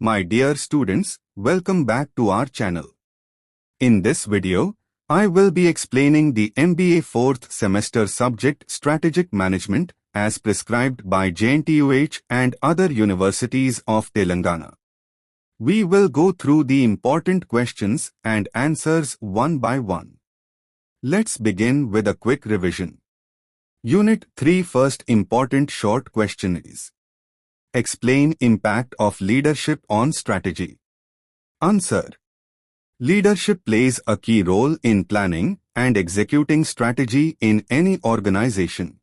My dear students, welcome back to our channel. In this video, I will be explaining the MBA 4th semester subject Strategic Management as prescribed by JNTUH and other universities of Telangana. We will go through the important questions and answers one by one. Let's begin with a quick revision. Unit 3 first important short question is: explain impact of leadership on strategy. Answer: leadership plays a key role in planning and executing strategy in any organization.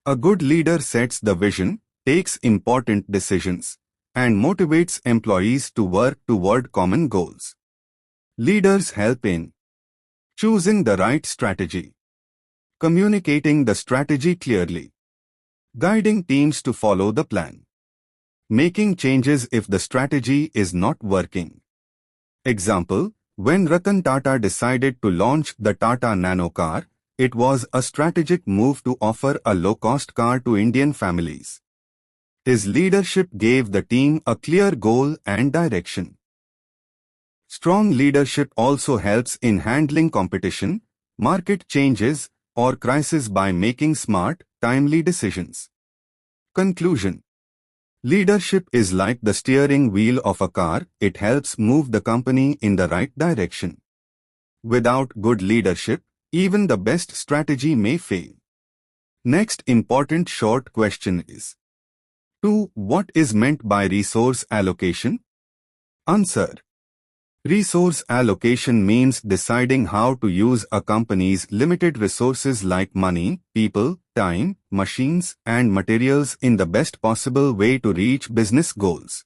A good leader sets the vision, takes important decisions, and motivates employees to work toward common goals. Leaders help in choosing the right strategy, communicating the strategy clearly, guiding teams to follow the plan, making changes if the strategy is not working. Example: when Ratan Tata decided to launch the Tata Nano car, it was a strategic move to offer a low-cost car to Indian families. His leadership gave the team a clear goal and direction. Strong leadership also helps in handling competition, market changes, or crisis by making smart, timely decisions. Conclusion: leadership is like the steering wheel of a car. It helps move the company in the right direction. Without good leadership, even the best strategy may fail. Next important short question is: 2. What is meant by resource allocation? Answer: resource allocation means deciding how to use a company's limited resources like money, people, time, machines, and materials in the best possible way to reach business goals.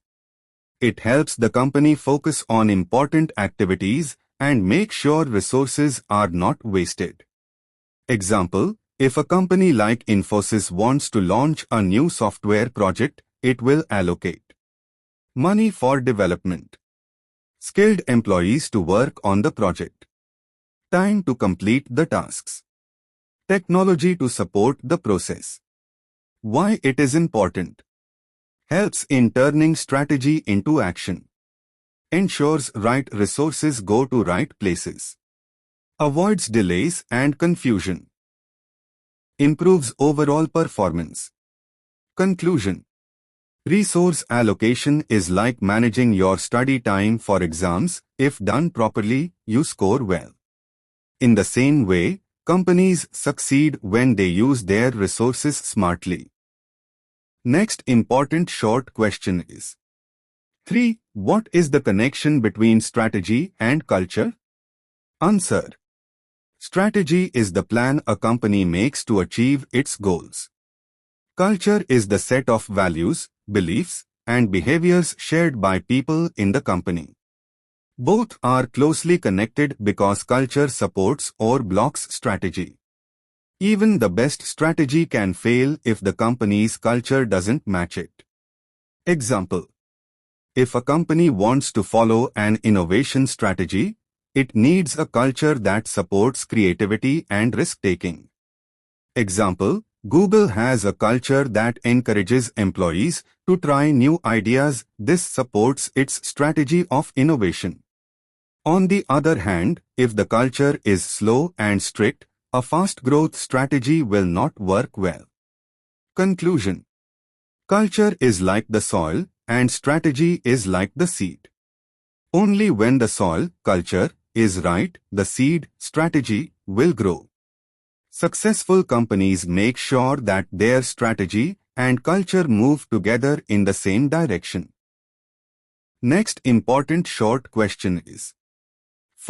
It helps the company focus on important activities and make sure resources are not wasted. Example: if a company like Infosys wants to launch a new software project, it will allocate money for development, skilled employees to work on the project, time to complete the tasks, technology to support the process. Why it is important? Helps in turning strategy into action. Ensures right resources go to right places. Avoids delays and confusion. Improves overall performance. Conclusion: resource allocation is like managing your study time for exams. If done properly, you score well. In the same way, companies succeed when they use their resources smartly. Next important short question is: 3. What is the connection between strategy and culture? Answer: strategy is the plan a company makes to achieve its goals. Culture is the set of values, beliefs, and behaviors shared by people in the company. Both are closely connected because culture supports or blocks strategy. Even the best strategy can fail if the company's culture doesn't match it. Example: if a company wants to follow an innovation strategy, it needs a culture that supports creativity and risk-taking. Example: Google has a culture that encourages employees to try new ideas. This supports its strategy of innovation. On the other hand, if the culture is slow and strict, a fast growth strategy will not work well. Conclusion: culture is like the soil and strategy is like the seed. Only when the soil, culture, is right, the seed, strategy, will grow. Successful companies make sure that their strategy and culture move together in the same direction. Next important short question is: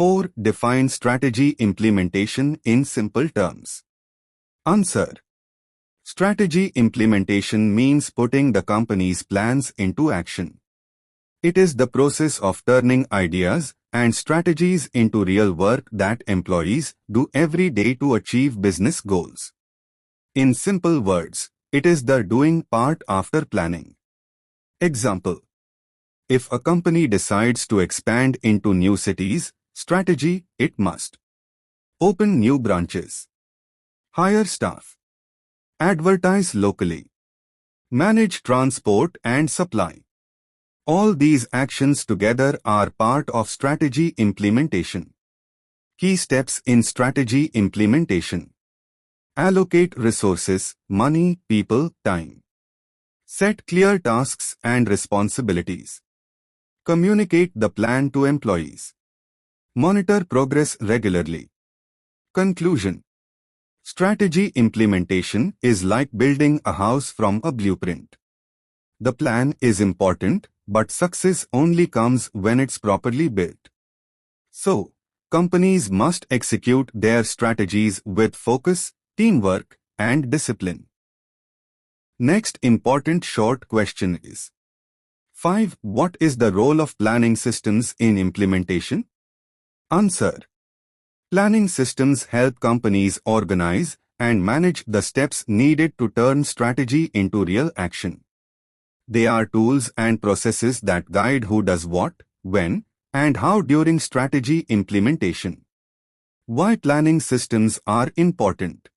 4. Define strategy implementation in simple terms. Answer: strategy implementation means putting the company's plans into action. It is the process of turning ideas and strategies into real work that employees do every day to achieve business goals. In simple words, it is the doing part after planning. Example: if a company decides to expand into new cities, strategy: it must open new branches, hire staff, advertise locally, manage transport and supply, All these actions together are part of strategy implementation. Key steps in strategy implementation. Allocate resources, money, people, time. Set clear tasks and responsibilities. Communicate the plan to employees. Monitor progress regularly. Conclusion. Strategy implementation is like building a house from a blueprint. The plan is important, but success only comes when it's properly built. So, companies must execute their strategies with focus, teamwork, and discipline. Next important short question is 5. What is the role of planning systems in implementation? Answer. Planning systems help companies organize and manage the steps needed to turn strategy into real action. They are tools and processes that guide who does what, when, and how during strategy implementation. Why planning systems are important?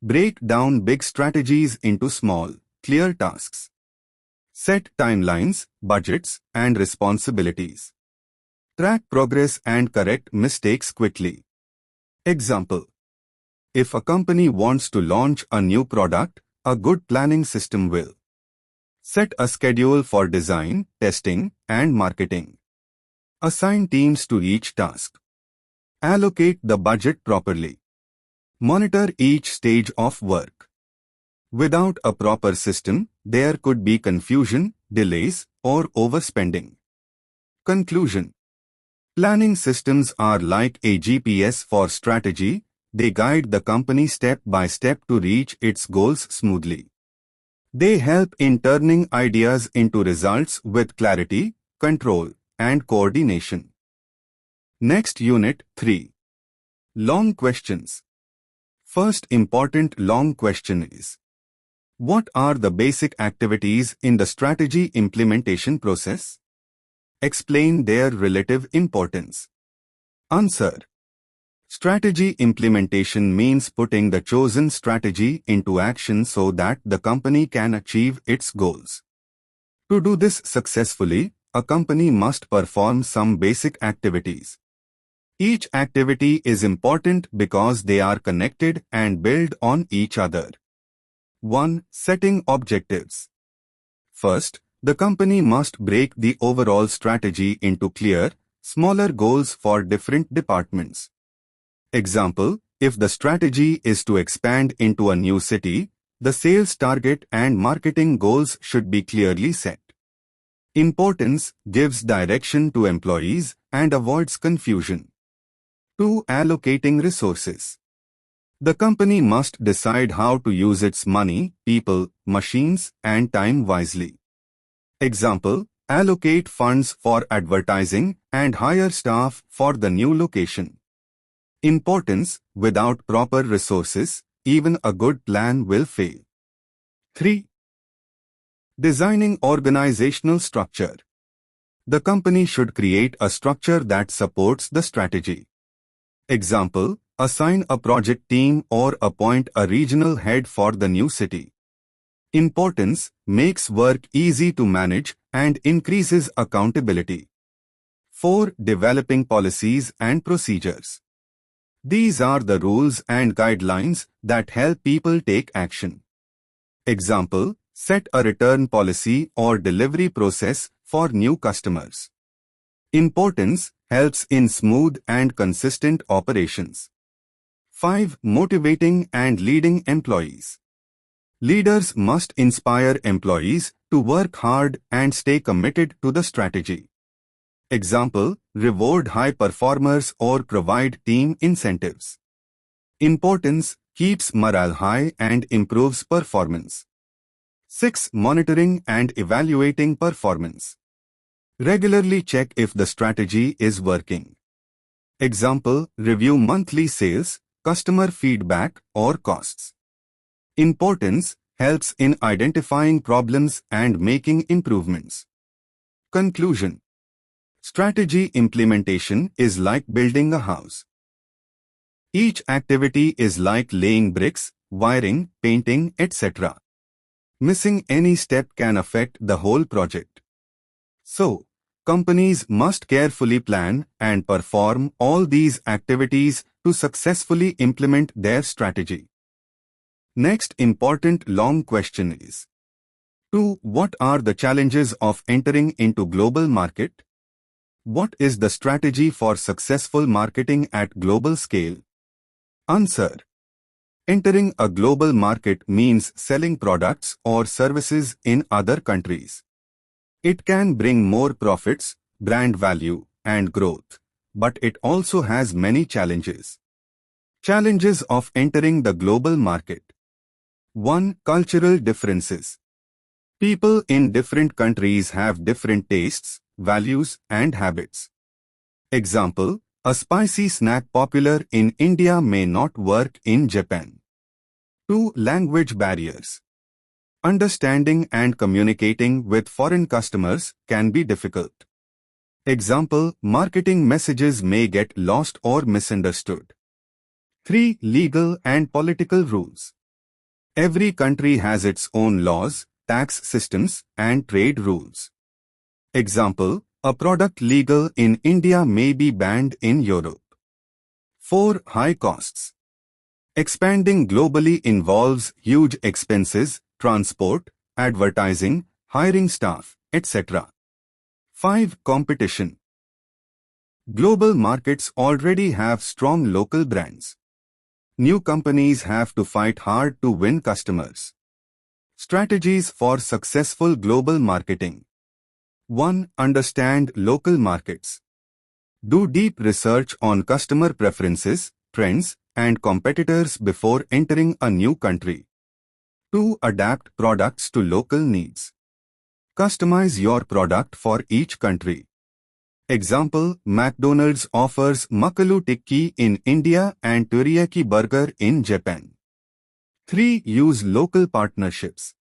Break down big strategies into small, clear tasks. Set timelines, budgets, and responsibilities. Track progress and correct mistakes quickly. Example. If a company wants to launch a new product, a good planning system will set a schedule for design, testing, and marketing. Assign teams to each task. Allocate the budget properly. Monitor each stage of work. Without a proper system, there could be confusion, delays, or overspending. Conclusion. Planning systems are like a GPS for strategy. They guide the company step by step to reach its goals smoothly. They help in turning ideas into results with clarity, control, and coordination. Next Unit 3. Long questions. First important long question is: what are the basic activities in the strategy implementation process? Explain their relative importance. Answer. Strategy implementation means putting the chosen strategy into action so that the company can achieve its goals. To do this successfully, a company must perform some basic activities. Each activity is important because they are connected and build on each other. 1. Setting objectives. First, the company must break the overall strategy into clear, smaller goals for different departments. Example, if the strategy is to expand into a new city, the sales target and marketing goals should be clearly set. Importance gives direction to employees and avoids confusion. 2. Allocating resources. The company must decide how to use its money, people, machines, and time wisely. Example, allocate funds for advertising and hire staff for the new location. Importance: without proper resources, even a good plan will fail. 3. Designing organizational structure. The company should create a structure that supports the strategy. Example, assign a project team or appoint a regional head for the new city. Importance: makes work easy to manage and increases accountability. 4. Developing policies and procedures. These are the rules and guidelines that help people take action. Example, set a return policy or delivery process for new customers. Importance: helps in smooth and consistent operations. 5. Motivating and leading employees. Leaders must inspire employees to work hard and stay committed to the strategy. Example, reward high performers or provide team incentives. Importance: keeps morale high and improves performance. 6. Monitoring and evaluating performance. Regularly check if the strategy is working. Example, review monthly sales, customer feedback, or costs. Importance: helps in identifying problems and making improvements. Conclusion. Strategy implementation is like building a house. Each activity is like laying bricks, wiring, painting, etc. Missing any step can affect the whole project. So, companies must carefully plan and perform all these activities to successfully implement their strategy. Next important long question is: 2. What are the challenges of entering into global market? What is the strategy for successful marketing at global scale? Answer: entering a global market means selling products or services in other countries. It can bring more profits, brand value, and growth, but it also has many challenges. Challenges of entering the global market. 1. Cultural differences. People in different countries have different tastes, values, and habits. Example: a spicy snack popular in India may not work in Japan. 2. Language barriers. Understanding and communicating with foreign customers can be difficult. Example: marketing messages may get lost or misunderstood. 3. Legal and political rules. Every country has its own laws, tax systems, and trade rules. Example: a product legal in India may be banned in Europe. 4. High costs. Expanding globally involves huge expenses, transport, advertising, hiring staff, etc. 5. Competition. Global markets already have strong local brands. New companies have to fight hard to win customers. Strategies for successful global marketing. 1. Understand local markets. Do deep research on customer preferences, trends, and competitors before entering a new country. 2. Adapt products to local needs. Customize your product for each country. Example: McDonald's offers Makalu Tikki in India and Teriyaki Burger in Japan. 3. Use local partnerships.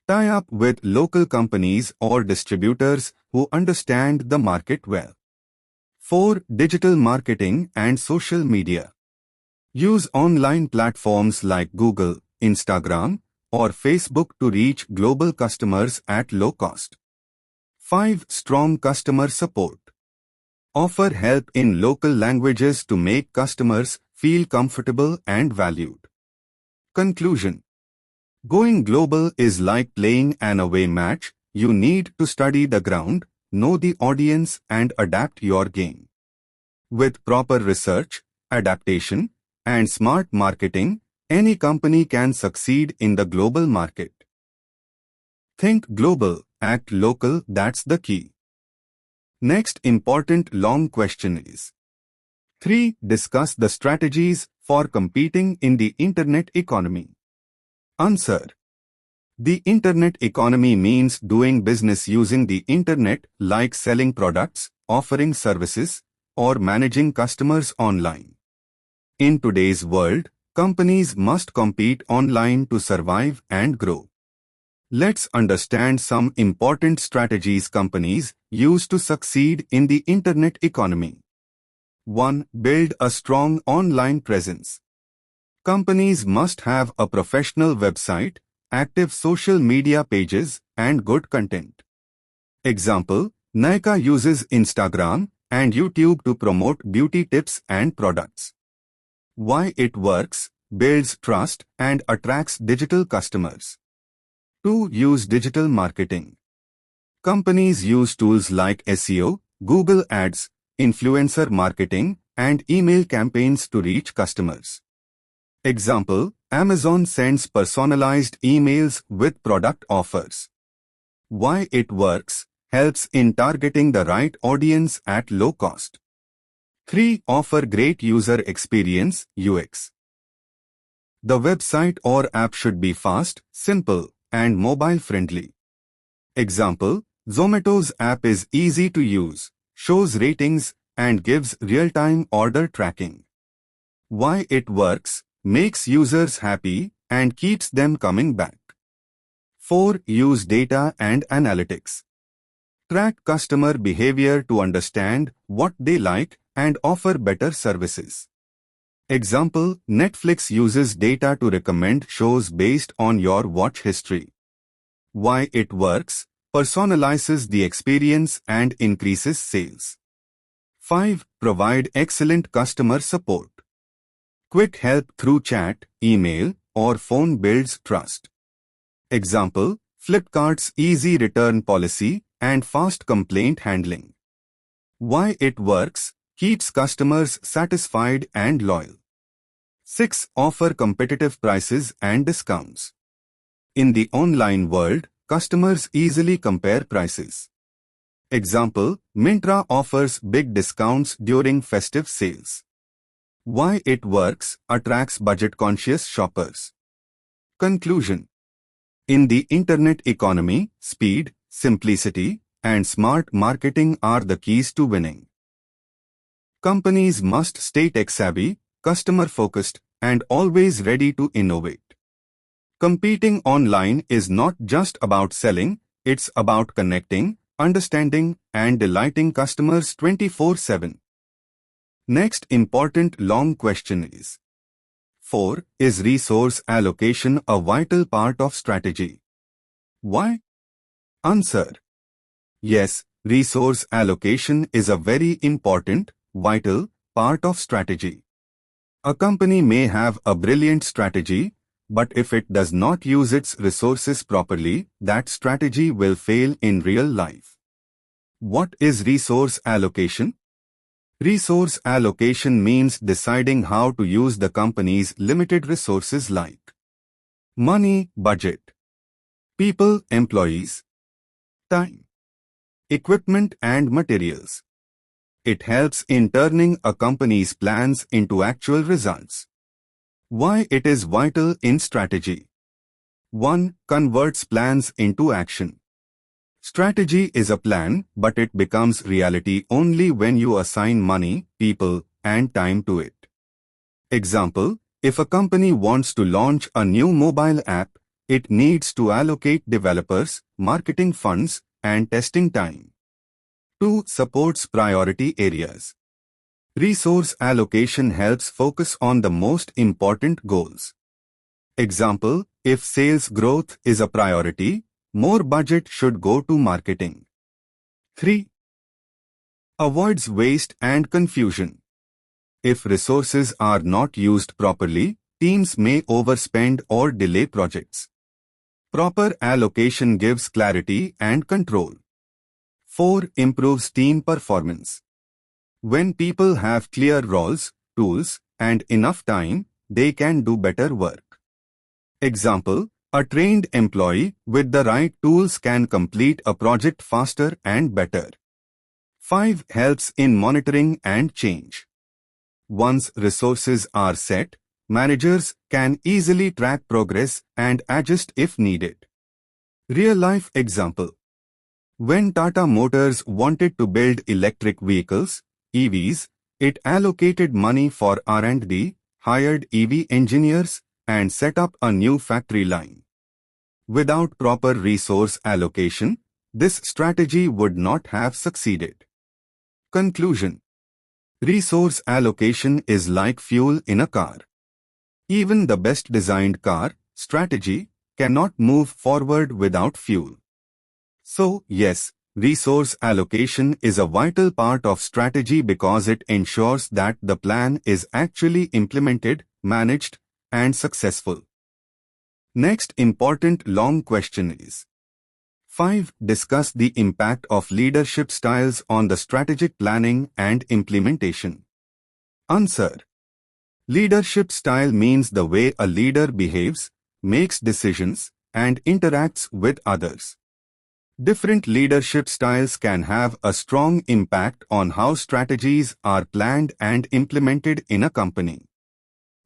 Tie up with local companies or distributors who understand the market well. 4. Digital marketing and social media. Use online platforms like Google, Instagram, or Facebook to reach global customers at low cost. 5. Strong customer support. Offer help in local languages to make customers feel comfortable and valued. Conclusion. Going global is like playing an away match. You need to study the ground, know the audience, and adapt your game. With proper research, adaptation, and smart marketing, any company can succeed in the global market. Think global, act local, that's the key. Next important long question is: 3. Discuss the strategies for competing in the Internet economy. Answer: the Internet economy means doing business using the Internet, like selling products, offering services, or managing customers online. In today's world, companies must compete online to survive and grow. Let's understand some important strategies companies use to succeed in the Internet economy. 1. Build a strong online presence. Companies must have a professional website, active social media pages, and good content. Example: Nykaa uses Instagram and YouTube to promote beauty tips and products. Why it works: builds trust and attracts digital customers. 2. Use digital marketing. Companies use tools like SEO, Google Ads, influencer marketing, and email campaigns to reach customers. Example: Amazon sends personalized emails with product offers. Why it works: helps in targeting the right audience at low cost. 3. Offer great user experience, UX. The website or app should be fast, simple, and mobile-friendly. Example: Zomato's app is easy to use, shows ratings, and gives real-time order tracking. Why it works: makes users happy and keeps them coming back. 4. Use data and analytics. Track customer behavior to understand what they like and offer better services. Example: Netflix uses data to recommend shows based on your watch history. Why it works: Personalizes the experience and increases sales. 5. Provide excellent customer support. Quick help through chat, email, or phone builds trust. Example, Flipkart's easy return policy and fast complaint handling. Why it works: keeps customers satisfied and loyal. 6. Offer competitive prices and discounts. In the online world, customers easily compare prices. Example, Myntra offers big discounts during festive sales. Why it works: attracts budget-conscious shoppers. Conclusion. In the internet economy, speed, simplicity, and smart marketing are the keys to winning. Companies must stay tech-savvy, customer-focused, and always ready to innovate. Competing online is not just about selling, it's about connecting, understanding, and delighting customers 24/7. Next important long question is: 4. Is resource allocation a vital part of strategy? Why? Answer: yes, resource allocation is a very important, vital part of strategy. A company may have a brilliant strategy, but if it does not use its resources properly, that strategy will fail in real life. What is resource allocation? Resource allocation means deciding how to use the company's limited resources like money, budget, people, employees, time, equipment and materials. It helps in turning a company's plans into actual results. Why it is vital in strategy? 1. Converts plans into action. Strategy is a plan, but it becomes reality only when you assign money, people, and time to it. Example, if a company wants to launch a new mobile app, it needs to allocate developers, marketing funds, and testing time. 2. Supports priority areas. Resource allocation helps focus on the most important goals. Example, if sales growth is a priority, more budget should go to marketing. 3. Avoids waste and confusion. If resources are not used properly, teams may overspend or delay projects. Proper allocation gives clarity and control. 4. Improves team performance. When people have clear roles, tools, and enough time, they can do better work. Example, a trained employee with the right tools can complete a project faster and better. 5. Helps in monitoring and change. Once resources are set, managers can easily track progress and adjust if needed. Real-life example. When Tata Motors wanted to build electric vehicles, EVs, it allocated money for R&D, hired EV engineers, and set up a new factory line. Without proper resource allocation, this strategy would not have succeeded. Conclusion. Resource allocation is like fuel in a car. Even the best designed car, strategy, cannot move forward without fuel. So, yes, resource allocation is a vital part of strategy because it ensures that the plan is actually implemented, managed, and successful. Next important long question is: 5. Discuss the impact of leadership styles on the strategic planning and implementation. Answer. Leadership style means the way a leader behaves, makes decisions, and interacts with others. Different leadership styles can have a strong impact on how strategies are planned and implemented in a company.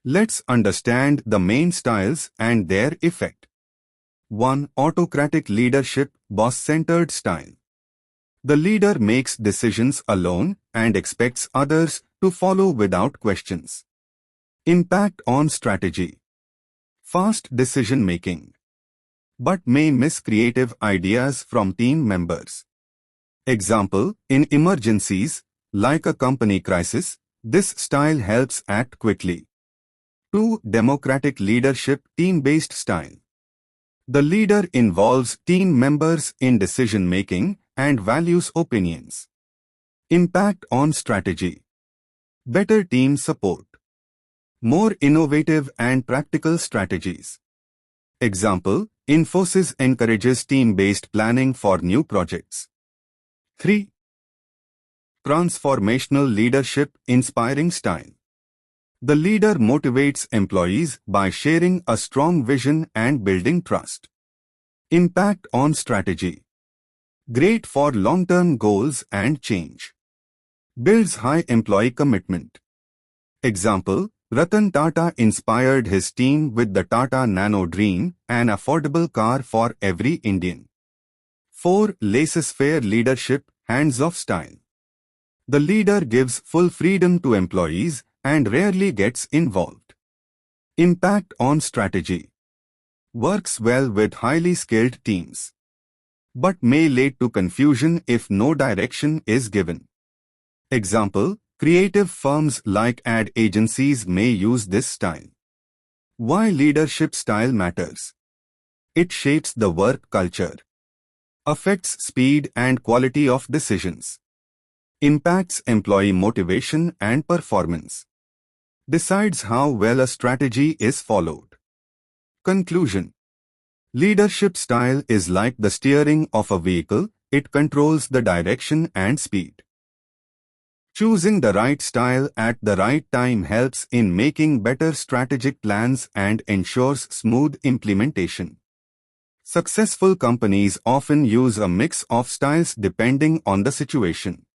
Let's understand the main styles and their effect. 1. Autocratic leadership, boss-centered style. The leader makes decisions alone and expects others to follow without questions. Impact on strategy. Fast decision-making, but may miss creative ideas from team members. Example, in emergencies, like a company crisis, this style helps act quickly. 2. Democratic leadership, team-based style. The leader involves team members in decision-making and values opinions. Impact on strategy. Better team support. More innovative and practical strategies. Example, Infosys encourages team-based planning for new projects. 3. Transformational leadership, inspiring style. The leader motivates employees by sharing a strong vision and building trust. Impact on strategy. Great for long-term goals and change. Builds high employee commitment. Example, Ratan Tata inspired his team with the Tata Nano Dream, an affordable car for every Indian. 4. Laissez-faire leadership, hands-off style. The leader gives full freedom to employees and rarely gets involved. Impact on strategy. Works well with highly skilled teams, but may lead to confusion if no direction is given. Example, creative firms like ad agencies may use this style. Why leadership style matters? It shapes the work culture, affects speed and quality of decisions, impacts employee motivation and performance, decides how well a strategy is followed. Conclusion. Leadership style is like the steering of a vehicle, it controls the direction and speed. Choosing the right style at the right time helps in making better strategic plans and ensures smooth implementation. Successful companies often use a mix of styles depending on the situation.